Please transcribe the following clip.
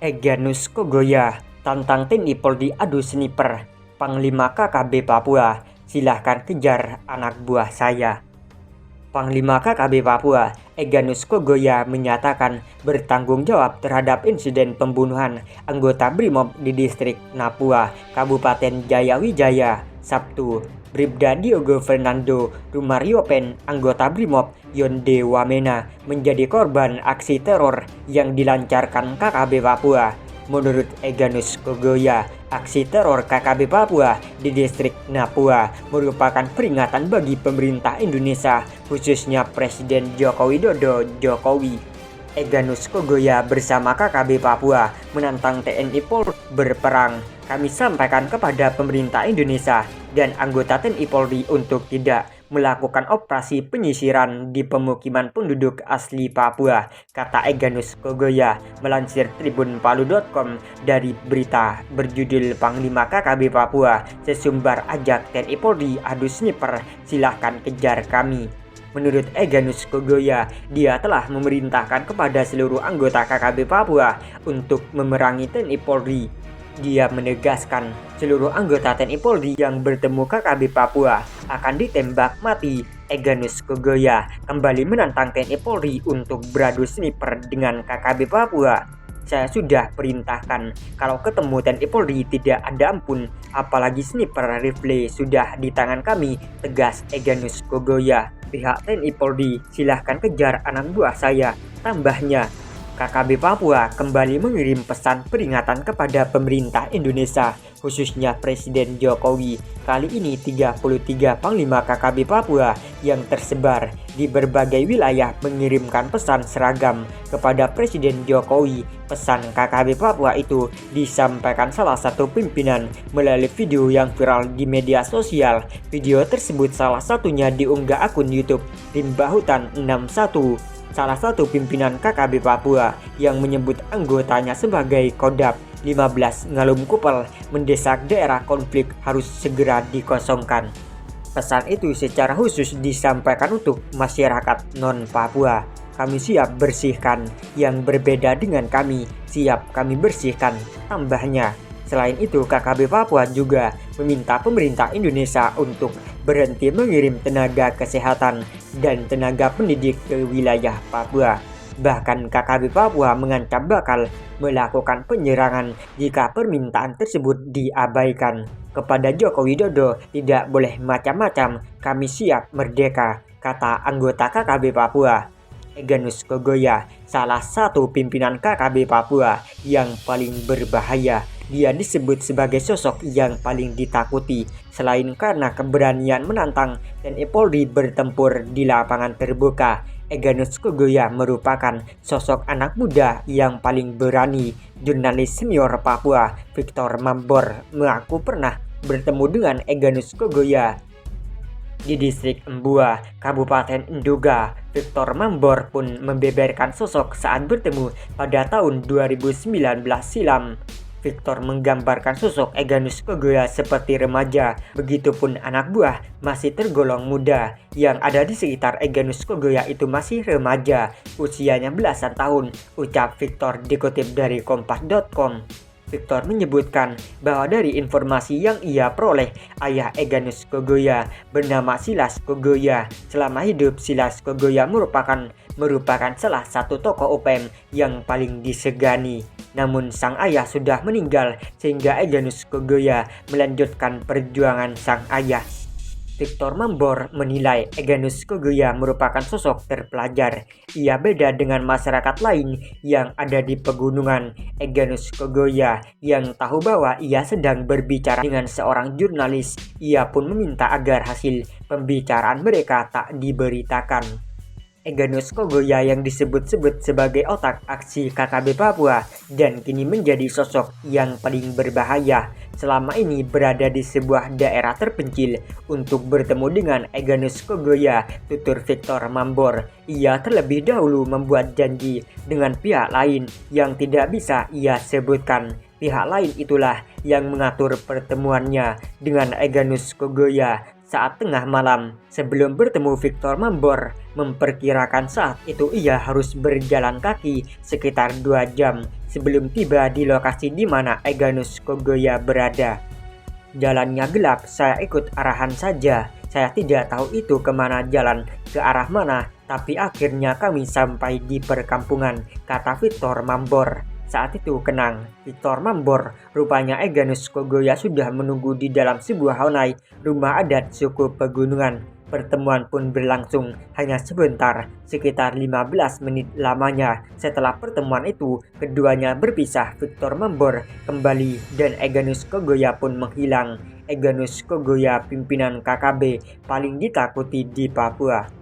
Egyanus Kogoya tantang TNI Polri adu sniper. Panglima KKB Papua, silahkan kejar anak buah saya. Panglima KKB Papua, Egyanus Kogoya menyatakan bertanggung jawab terhadap insiden pembunuhan anggota BRIMOB di distrik Napua, Kabupaten Jayawijaya, Sabtu. Bribda Diogo Fernando Rumariopen, anggota BRIMOB Yonde Wamena, menjadi korban aksi teror yang dilancarkan KKB Papua. Menurut Egyanus Kogoya, aksi teror KKB Papua di distrik Napua merupakan peringatan bagi pemerintah Indonesia, khususnya Presiden Joko Widodo Jokowi. Egyanus Kogoya bersama KKB Papua menantang TNI Polri berperang. Kami sampaikan kepada pemerintah Indonesia dan anggota TNI Polri untuk tidak melakukan operasi penyisiran di pemukiman penduduk asli Papua, kata Egyanus Kogoya melansir tribunpalu.com dari berita berjudul Panglima KKB Papua sesumbar ajak TNI Polri adu sniper, silahkan kejar kami. Menurut Egyanus Kogoya, dia telah memerintahkan kepada seluruh anggota KKB Papua untuk memerangi TNI Polri. Dia menegaskan seluruh anggota TNI Polri yang bertemu KKB Papua akan ditembak mati. Egyanus Kogoya kembali menantang TNI Polri untuk beradu sniper dengan KKB Papua. Saya sudah perintahkan, kalau ketemu TNI Polri tidak ada ampun, apalagi sniper rifle sudah di tangan kami, tegas Egyanus Kogoya. Pihak TNI Polri, silahkan kejar anak buah saya, tambahnya. KKB Papua kembali mengirim pesan peringatan kepada pemerintah Indonesia, khususnya Presiden Jokowi. Kali ini 33 Panglima KKB Papua yang tersebar di berbagai wilayah mengirimkan pesan seragam kepada Presiden Jokowi. Pesan KKB Papua itu disampaikan salah satu pimpinan melalui video yang viral di media sosial. Video tersebut salah satunya diunggah akun YouTube Rimba Hutan 61. Salah satu pimpinan KKB Papua yang menyebut anggotanya sebagai Kodam 15 Ngalum Kupel mendesak daerah konflik harus segera dikosongkan. Pesan itu secara khusus disampaikan untuk masyarakat non-Papua. Kami siap bersihkan, yang berbeda dengan kami siap kami bersihkan, tambahnya. Selain itu, KKB Papua juga meminta pemerintah Indonesia untuk berhenti mengirim tenaga kesehatan dan tenaga pendidik ke wilayah Papua. Bahkan KKB Papua mengancam bakal melakukan penyerangan jika permintaan tersebut diabaikan. Kepada Joko Widodo, tidak boleh macam-macam, kami siap merdeka, kata anggota KKB Papua. Egyanus Kogoya, salah satu pimpinan KKB Papua yang paling berbahaya. Dia disebut sebagai sosok yang paling ditakuti selain karena keberanian menantang TNI Polri bertempur di lapangan terbuka. Egyanus Kogoya merupakan sosok anak muda yang paling berani. Jurnalis senior Papua Victor Mambor mengaku pernah bertemu dengan Egyanus Kogoya di distrik Mbua, Kabupaten Nduga. Victor Mambor pun membeberkan sosok saat bertemu pada tahun 2019 silam. Victor menggambarkan sosok Egyanus Kogoya seperti remaja, begitupun anak buah masih tergolong muda. Yang ada di sekitar Egyanus Kogoya itu masih remaja, usianya belasan tahun, ucap Victor dikutip dari kompas.com. Victor menyebutkan bahwa dari informasi yang ia peroleh, ayah Egyanus Kogoya bernama Silas Kogoya. Selama hidup, Silas Kogoya merupakan salah satu tokoh UPM yang paling disegani. Namun sang ayah sudah meninggal sehingga Egyanus Kogoya melanjutkan perjuangan sang ayah. Victor Mambor menilai Egyanus Kogoya merupakan sosok terpelajar. Ia beda dengan masyarakat lain yang ada di pegunungan. Egyanus Kogoya yang tahu bahwa ia sedang berbicara dengan seorang jurnalis, ia pun meminta agar hasil pembicaraan mereka tak diberitakan. Egyanus Kogoya yang disebut-sebut sebagai otak aksi KKB Papua dan kini menjadi sosok yang paling berbahaya selama ini berada di sebuah daerah terpencil. Untuk bertemu dengan Egyanus Kogoya, tutur Victor Mambor, ia terlebih dahulu membuat janji dengan pihak lain yang tidak bisa ia sebutkan. Pihak lain itulah yang mengatur pertemuannya dengan Egyanus Kogoya saat tengah malam. Sebelum bertemu, Victor Mambor memperkirakan saat itu ia harus berjalan kaki sekitar 2 jam. sebelum tiba di lokasi di mana Egyanus Kogoya berada. Jalannya gelap, saya ikut arahan saja. Saya tidak tahu itu kemana jalan, ke arah mana, tapi akhirnya kami sampai di perkampungan, kata Victor Mambor. Saat itu kenang, Victor Mambor, rupanya Egyanus Kogoya sudah menunggu di dalam sebuah honai, rumah adat suku pegunungan. Pertemuan pun berlangsung hanya sebentar, sekitar 15 menit lamanya. Setelah pertemuan itu, keduanya berpisah. Victor Mambor kembali dan Egyanus Kogoya pun menghilang. Egyanus Kogoya, pimpinan KKB paling ditakuti di Papua.